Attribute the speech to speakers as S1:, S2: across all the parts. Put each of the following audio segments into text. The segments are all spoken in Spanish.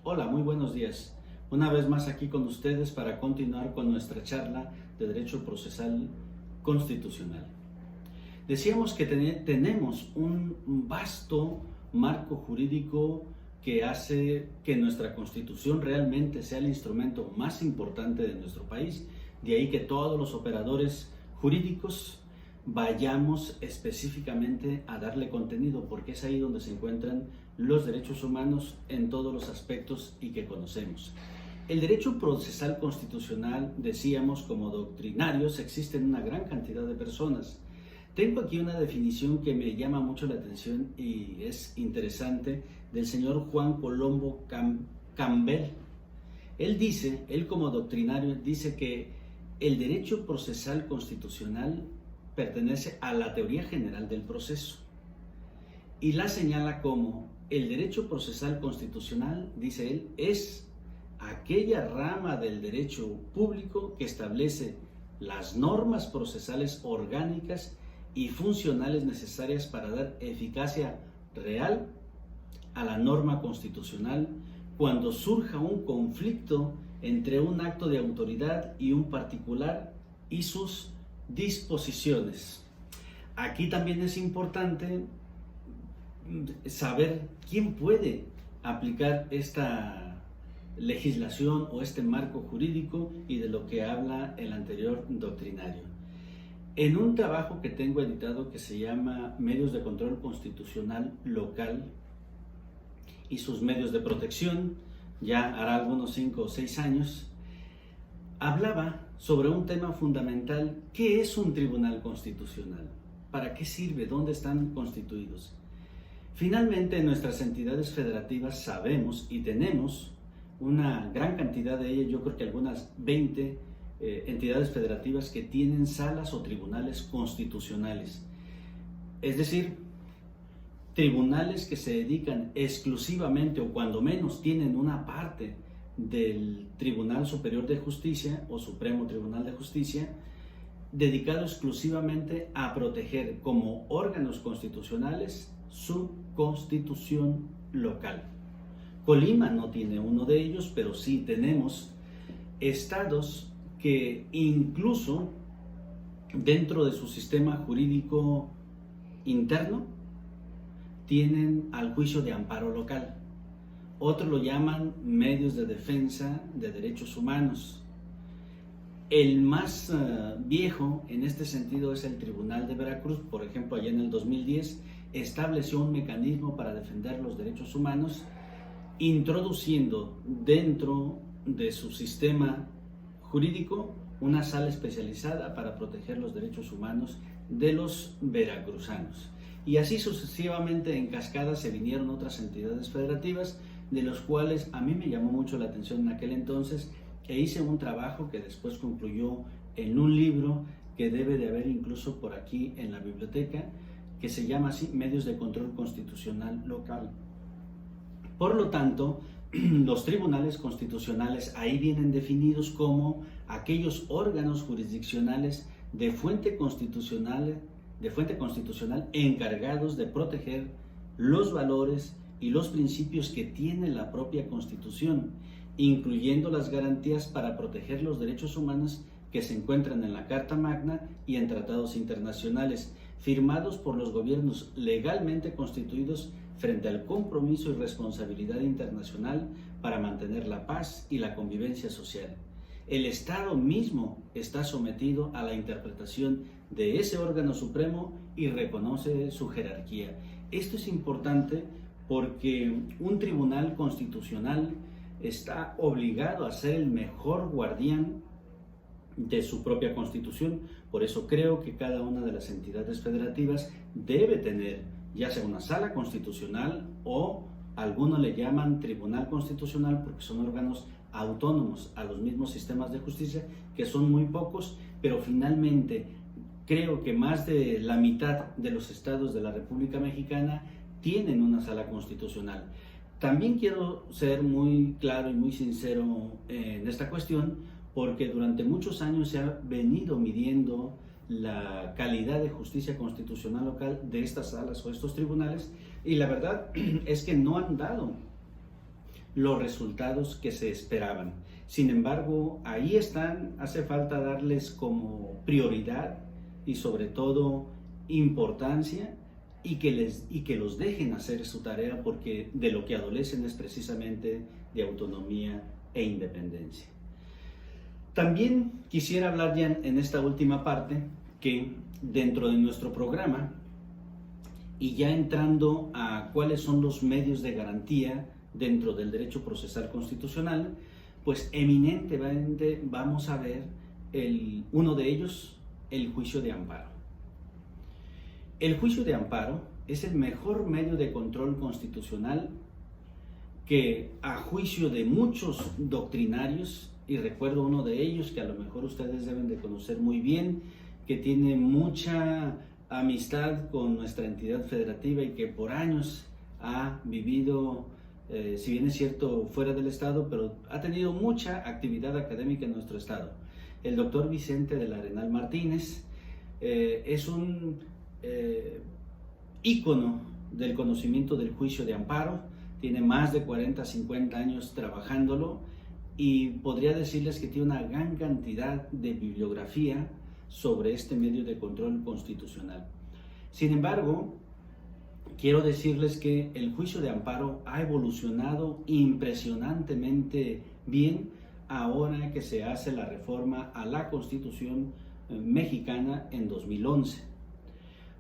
S1: Hola, muy buenos días. Una vez más aquí con ustedes para continuar con nuestra charla de Derecho Procesal Constitucional. Decíamos que tenemos un vasto marco jurídico que hace que nuestra Constitución realmente sea el instrumento más importante de nuestro país. De ahí que todos los operadores jurídicos vayamos específicamente a darle contenido, porque es ahí donde se encuentran los derechos humanos en todos los aspectos y que conocemos. El derecho procesal constitucional, decíamos, como doctrinarios, existen una gran cantidad de personas. Tengo aquí una definición que me llama mucho la atención y es interesante, del señor Juan Colombo Campbell. Él como doctrinario dice que el derecho procesal constitucional pertenece a la teoría general del proceso y la señala como el derecho procesal constitucional, dice él, es aquella rama del derecho público que establece las normas procesales orgánicas y funcionales necesarias para dar eficacia real a la norma constitucional cuando surja un conflicto entre un acto de autoridad y un particular y sus disposiciones. Aquí también es importante saber quién puede aplicar esta legislación o este marco jurídico y de lo que habla el anterior doctrinario. En un trabajo que tengo editado que se llama Medios de Control Constitucional Local y sus medios de protección, ya hará algunos 5 o 6 años, hablaba sobre un tema fundamental: ¿qué es un tribunal constitucional? ¿Para qué sirve? ¿Dónde están constituidos? Finalmente, en nuestras entidades federativas sabemos y tenemos una gran cantidad de ellas, yo creo que algunas 20 entidades federativas que tienen salas o tribunales constitucionales. Es decir, tribunales que se dedican exclusivamente, o cuando menos tienen una parte del Tribunal Superior de Justicia o Supremo Tribunal de Justicia, dedicado exclusivamente a proteger como órganos constitucionales su constitución local. Colima no tiene uno de ellos, pero sí tenemos estados que incluso dentro de su sistema jurídico interno tienen al juicio de amparo local. Otros lo llaman medios de defensa de derechos humanos. El más viejo en este sentido es el Tribunal de Veracruz. Por ejemplo, allá en el 2010 estableció un mecanismo para defender los derechos humanos, introduciendo dentro de su sistema jurídico una sala especializada para proteger los derechos humanos de los veracruzanos. Y así sucesivamente, en cascada, se vinieron otras entidades federativas, de los cuales a mí me llamó mucho la atención en aquel entonces, e hice un trabajo que después concluyó en un libro que debe de haber incluso por aquí en la biblioteca, que se llama así, Medios de Control Constitucional Local. Por lo tanto, los tribunales constitucionales ahí vienen definidos como aquellos órganos jurisdiccionales de fuente constitucional encargados de proteger los valores y los principios que tiene la propia Constitución, incluyendo las garantías para proteger los derechos humanos que se encuentran en la Carta Magna y en tratados internacionales, firmados por los gobiernos legalmente constituidos frente al compromiso y responsabilidad internacional para mantener la paz y la convivencia social. El Estado mismo está sometido a la interpretación de ese órgano supremo y reconoce su jerarquía. Esto es importante porque un tribunal constitucional está obligado a ser el mejor guardián de su propia Constitución. Por eso creo que cada una de las entidades federativas debe tener ya sea una sala constitucional, o algunos le llaman tribunal constitucional porque son órganos autónomos a los mismos sistemas de justicia, que son muy pocos, pero finalmente creo que más de la mitad de los estados de la República Mexicana tienen una sala constitucional. También quiero ser muy claro y muy sincero en esta cuestión, porque durante muchos años se ha venido midiendo la calidad de justicia constitucional local de estas salas o estos tribunales, y la verdad es que no han dado los resultados que se esperaban. Sin embargo, ahí están, hace falta darles como prioridad y sobre todo importancia y que los dejen hacer su tarea, porque de lo que adolecen es precisamente de autonomía e independencia. También quisiera hablar ya en esta última parte que dentro de nuestro programa, y ya entrando a cuáles son los medios de garantía dentro del derecho procesal constitucional, pues eminentemente vamos a ver uno de ellos, el juicio de amparo. El juicio de amparo es el mejor medio de control constitucional que, a juicio de muchos doctrinarios, y recuerdo uno de ellos que a lo mejor ustedes deben de conocer muy bien, que tiene mucha amistad con nuestra entidad federativa y que por años ha vivido, si bien es cierto, fuera del estado, pero ha tenido mucha actividad académica en nuestro estado. El doctor Vicente del Arenal Martínez es un ícono del conocimiento del juicio de amparo, tiene más de 40, 50 años trabajándolo, y podría decirles que tiene una gran cantidad de bibliografía sobre este medio de control constitucional. Sin embargo, quiero decirles que el juicio de amparo ha evolucionado impresionantemente bien ahora que se hace la reforma a la Constitución mexicana en 2011.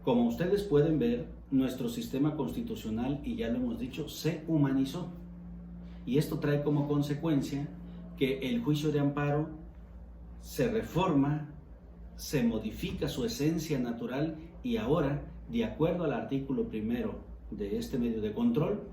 S1: Como ustedes pueden ver, nuestro sistema constitucional, y ya lo hemos dicho, se humanizó. Y esto trae como consecuencia que el juicio de amparo se reforma, se modifica su esencia natural, y ahora, de acuerdo al artículo 1 de este medio de control,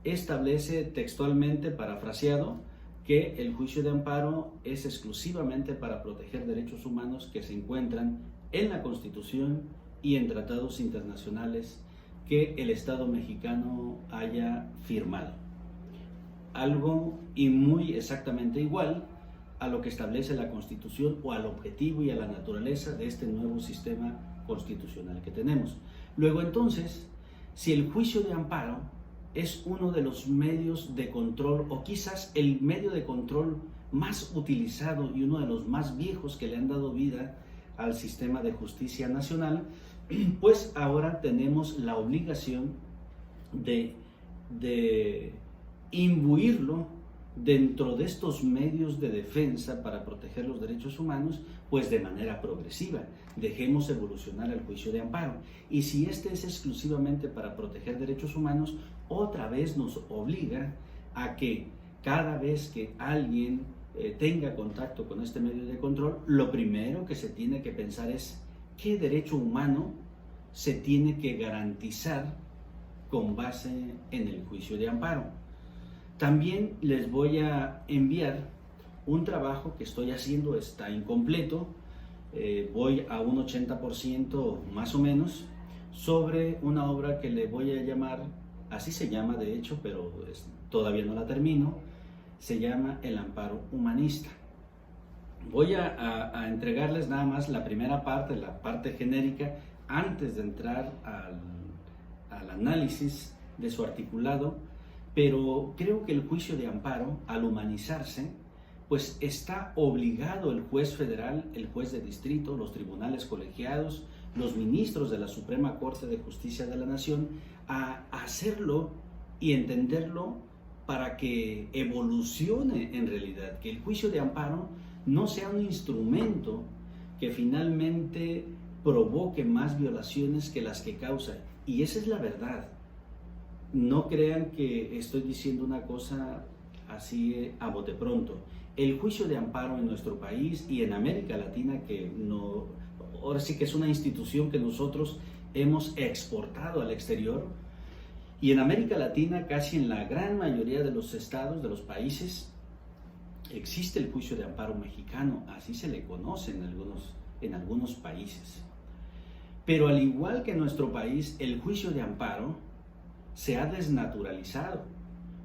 S1: establece textualmente, parafraseado, que el juicio de amparo es exclusivamente para proteger derechos humanos que se encuentran en la Constitución y en tratados internacionales que el Estado mexicano haya firmado. Algo y muy exactamente igual a lo que establece la Constitución, o al objetivo y a la naturaleza de este nuevo sistema constitucional que tenemos. Luego, entonces, si el juicio de amparo es uno de los medios de control, o quizás el medio de control más utilizado y uno de los más viejos que le han dado vida al sistema de justicia nacional, pues ahora tenemos la obligación de imbuirlo dentro de estos medios de defensa para proteger los derechos humanos, pues de manera progresiva. Dejemos evolucionar el juicio de amparo. Y si este es exclusivamente para proteger derechos humanos, otra vez nos obliga a que cada vez que alguien tenga contacto con este medio de control, lo primero que se tiene que pensar es qué derecho humano se tiene que garantizar con base en el juicio de amparo. También les voy a enviar un trabajo que estoy haciendo, está incompleto, voy a un 80% más o menos, sobre una obra que le voy a llamar, así se llama de hecho, pero todavía no la termino, se llama El Amparo Humanista. Voy a entregarles nada más la primera parte, la parte genérica, antes de entrar al análisis de su articulado, pero creo que el juicio de amparo, al humanizarse, pues está obligado el juez federal, el juez de distrito, los tribunales colegiados, los ministros de la Suprema Corte de Justicia de la Nación, a hacerlo y entenderlo para que evolucione en realidad, que el juicio de amparo no sea un instrumento que finalmente provoque más violaciones que las que causa. Y esa es la verdad. No crean que estoy diciendo una cosa así a bote pronto. El juicio de amparo en nuestro país y en América Latina, que no, ahora sí que es una institución que nosotros hemos exportado al exterior, y en América Latina, casi en la gran mayoría de los estados, de los países, existe el juicio de amparo mexicano, así se le conoce en algunos países. Pero al igual que en nuestro país, el juicio de amparo se ha desnaturalizado,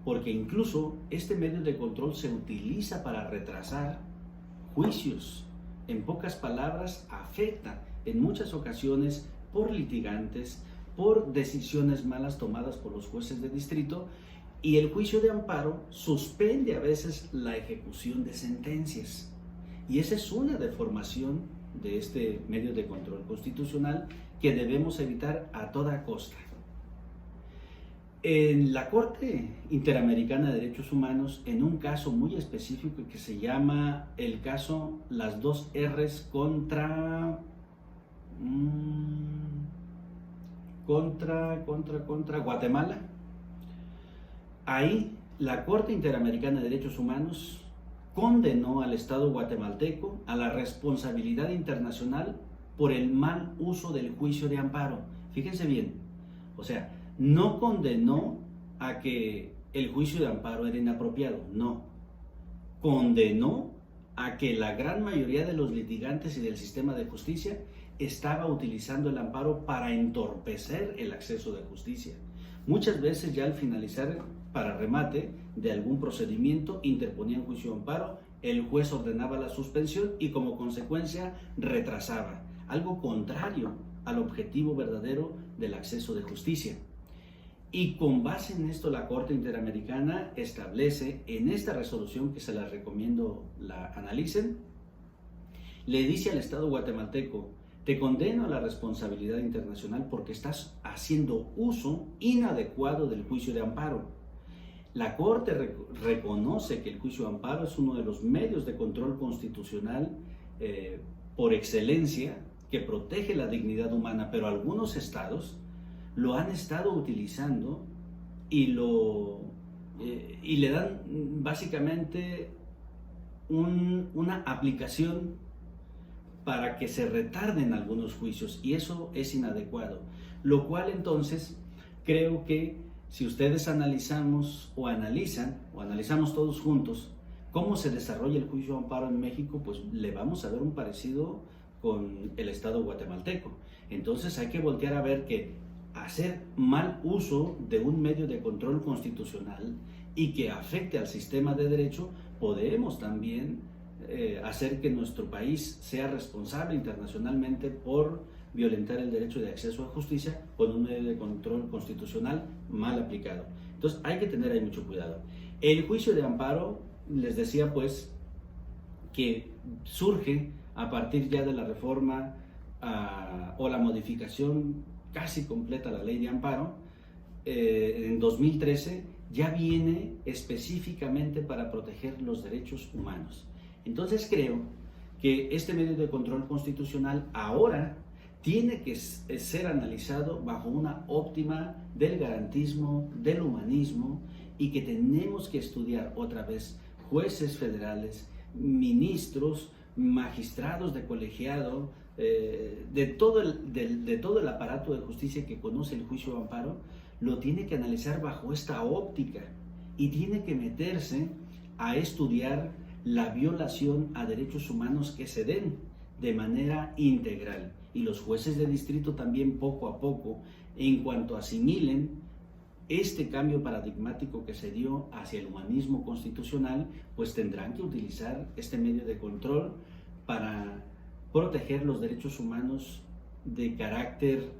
S1: porque incluso este medio de control se utiliza para retrasar juicios. En pocas palabras, afecta en muchas ocasiones por litigantes, por decisiones malas tomadas por los jueces de distrito, Y el juicio de amparo suspende a veces la ejecución de sentencias. Y esa es una deformación de este medio de control constitucional que debemos evitar a toda costa. En la Corte Interamericana de Derechos Humanos, en un caso muy específico que se llama el caso Las dos R's contra Guatemala, ahí la Corte Interamericana de Derechos Humanos condenó al Estado guatemalteco a la responsabilidad internacional por el mal uso del juicio de amparo. Fíjense bien, o sea, no condenó a que el juicio de amparo era inapropiado, no. Condenó a que la gran mayoría de los litigantes y del sistema de justicia estaba utilizando el amparo para entorpecer el acceso de justicia. Muchas veces ya al finalizar, para remate de algún procedimiento, interponían juicio de amparo, el juez ordenaba la suspensión y como consecuencia retrasaba, algo contrario al objetivo verdadero del acceso de justicia. Y con base en esto la Corte Interamericana establece en esta resolución, que se la recomiendo la analicen, le dice al Estado guatemalteco: te condeno a la responsabilidad internacional porque estás haciendo uso inadecuado del juicio de amparo. La Corte reconoce que el juicio de amparo es uno de los medios de control constitucional por excelencia que protege la dignidad humana, pero algunos estados lo han estado utilizando y le dan básicamente una aplicación para que se retarden algunos juicios, y eso es inadecuado. Lo cual entonces creo que si ustedes analizamos todos juntos cómo se desarrolla el juicio de amparo en México, pues le vamos a ver un parecido con el Estado guatemalteco. Entonces hay que voltear a ver que hacer mal uso de un medio de control constitucional y que afecte al sistema de derecho, podemos también hacer que nuestro país sea responsable internacionalmente por violentar el derecho de acceso a justicia con un medio de control constitucional mal aplicado. Entonces hay que tener ahí mucho cuidado. El juicio de amparo, les decía pues, que surge a partir ya de la reforma o la modificación casi completa a la ley de amparo en 2013, ya viene específicamente para proteger los derechos humanos. Entonces creo que este medio de control constitucional ahora tiene que ser analizado bajo una óptima del garantismo, del humanismo, y que tenemos que estudiar otra vez jueces federales, ministros, magistrados de colegiado, de todo el aparato de justicia que conoce el juicio de amparo, lo tiene que analizar bajo esta óptica y tiene que meterse a estudiar la violación a derechos humanos que se den de manera integral. Y los jueces de distrito también poco a poco, en cuanto asimilen este cambio paradigmático que se dio hacia el humanismo constitucional, pues tendrán que utilizar este medio de control para proteger los derechos humanos de carácter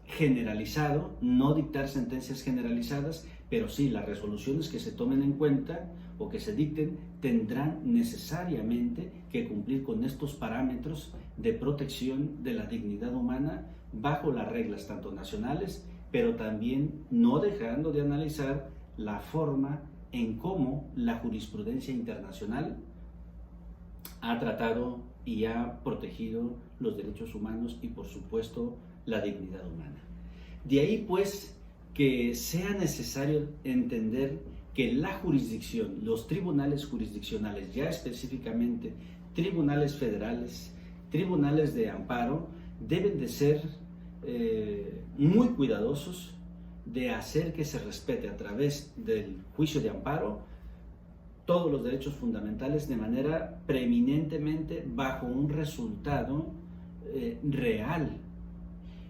S1: generalizado, no dictar sentencias generalizadas, pero sí las resoluciones que se tomen en cuenta o que se dicten tendrán necesariamente que cumplir con estos parámetros de protección de la dignidad humana bajo las reglas tanto nacionales, pero también no dejando de analizar la forma en cómo la jurisprudencia internacional ha tratado y ha protegido los derechos humanos y, por supuesto, la dignidad humana. De ahí, pues, que sea necesario entender que la jurisdicción, los tribunales jurisdiccionales, ya específicamente tribunales federales, tribunales de amparo, deben de ser muy cuidadosos de hacer que se respete a través del juicio de amparo todos los derechos fundamentales de manera preeminentemente bajo un resultado real,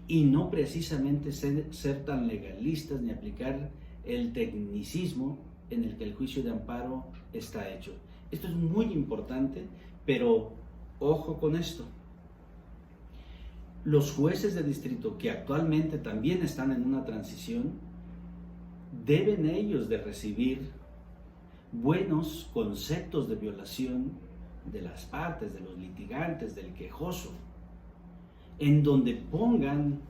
S1: y no precisamente ser tan legalistas ni aplicar el tecnicismo en el que el juicio de amparo está hecho. Esto es muy importante, pero ojo con esto. Los jueces de distrito, que actualmente también están en una transición, deben ellos de recibir buenos conceptos de violación de las partes, de los litigantes, del quejoso, en donde pongan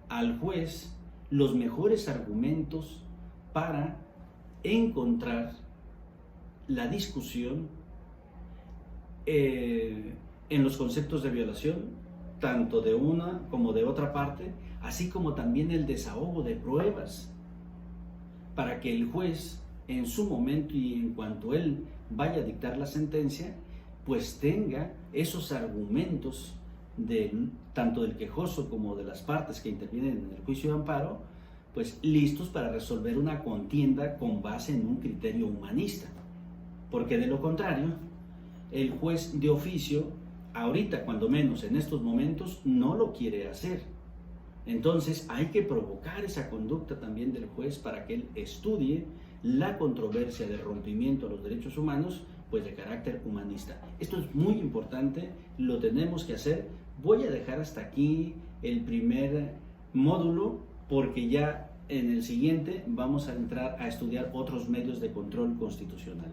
S1: al juez los mejores argumentos para encontrar la discusión en los conceptos de violación, tanto de una como de otra parte, así como también el desahogo de pruebas, para que el juez en su momento y en cuanto él vaya a dictar la sentencia, pues tenga esos argumentos tanto del quejoso como de las partes que intervienen en el juicio de amparo, pues listos para resolver una contienda con base en un criterio humanista. Porque de lo contrario, el juez de oficio, ahorita cuando menos en estos momentos, no lo quiere hacer. Entonces hay que provocar esa conducta también del juez para que él estudie la controversia de rompimiento a los derechos humanos, pues de carácter humanista. Esto es muy importante, lo tenemos que hacer. Voy a dejar hasta aquí el primer módulo, porque ya en el siguiente vamos a entrar a estudiar otros medios de control constitucional.